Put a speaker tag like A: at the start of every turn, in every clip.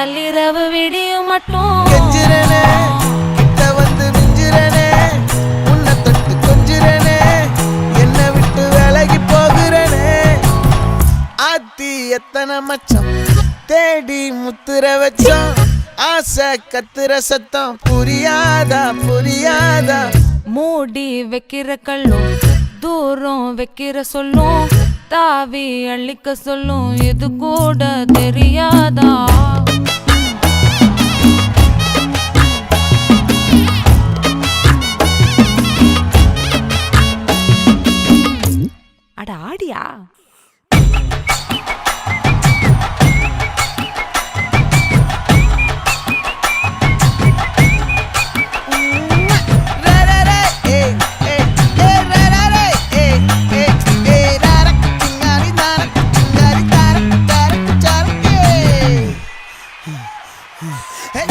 A: நள்ளிரவு விடியும் மட்டும்
B: கெஞ்சிரனே கிட்ட வந்து மிஞ்சிரனே உன்னை தொட்டு கொஞ்சிரனே என்ன விட்டு விலகி போகிறனே ஆத்தி எத்தனை மச்சம் தேடி முத்துற வச்சோம் ஆசை கத்துற சத்தம் புரியாதா புரியாதா
A: மூடி வைக்கிற கல்லும் தூரம் வைக்கிற சொல்லும் தாவி அள்ளிக்க சொல்லும் இது கூட தெரியாதா அட ஆடியா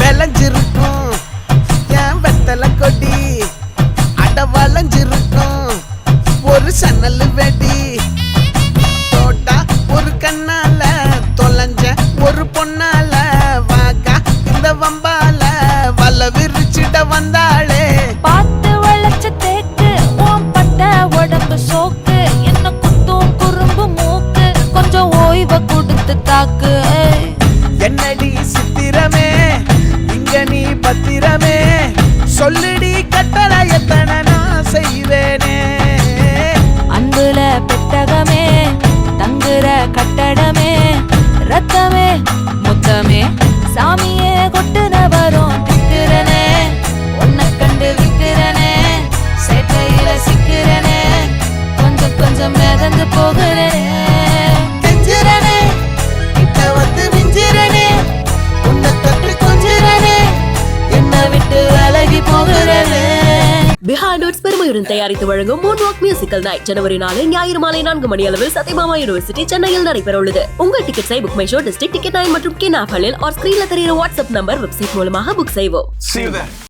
B: விளைஞ்சிருக்கும் என் வெத்தலை கொடி அட வளைஞ்சிருக்கும் ஒரு சன்னல் வெடி தோட்டா ஒரு கண்ணால தொலைஞ்ச ஒரு பொண்ணால வாக்கா இந்த வம்பால வல்ல விரிச்சிட வந்தாளே
A: பார்த்து வளைச்ச தேக்கு ஓம் பட்ட உடம்பு சோக்கு என்ன குத்தும் குறும்பு மூக்கு கொஞ்சம் ஓய்வை கொடுத்து தாக்கு
B: என்னடி சித்திரமே இங்க நீ பத்திரமே சொல்லுடி கட்டளை எத்தனை நான் செய்வேனே
A: அன்புல பெட்டகமே தங்குற கட்டடமே ரத்தமே முத்தமே சாமியே கொட்டுன வரும் திக்கிறனே உன்னை கண்டு விக்கிறனே சேட்டையில சிக்கிறனே கொஞ்சம் கொஞ்சம் மிதந்து போகிறேன்
B: கெஞ்சிரனே கிட்ட வந்து மிஞ்சிரனே உன்னை தொட்டு கொஞ்சிரனே என்ன விட்டு விலகி போகிறனே.
C: Behind Notes பெருமையுடன் தயாரித்து வழங்கும் Moonwalk Musical Night ஜனவரி 4 ஞாயிறு மாலை 4 மணி அளவில் சத்யபாமா யூனிவர்சிட்டி சென்னையில் நடைபெற உள்ளது. உங்கள் டிக்கெட்ஸை Book My Show District ticket 9 மற்றும் கின் ஆப் ஹலில் ஸ்கிரீன்ல தெரியுற வாட்ஸ்அப் நம்பர் வெப்சைட் மூலமாக புக் செய்வோம்.
D: See you there.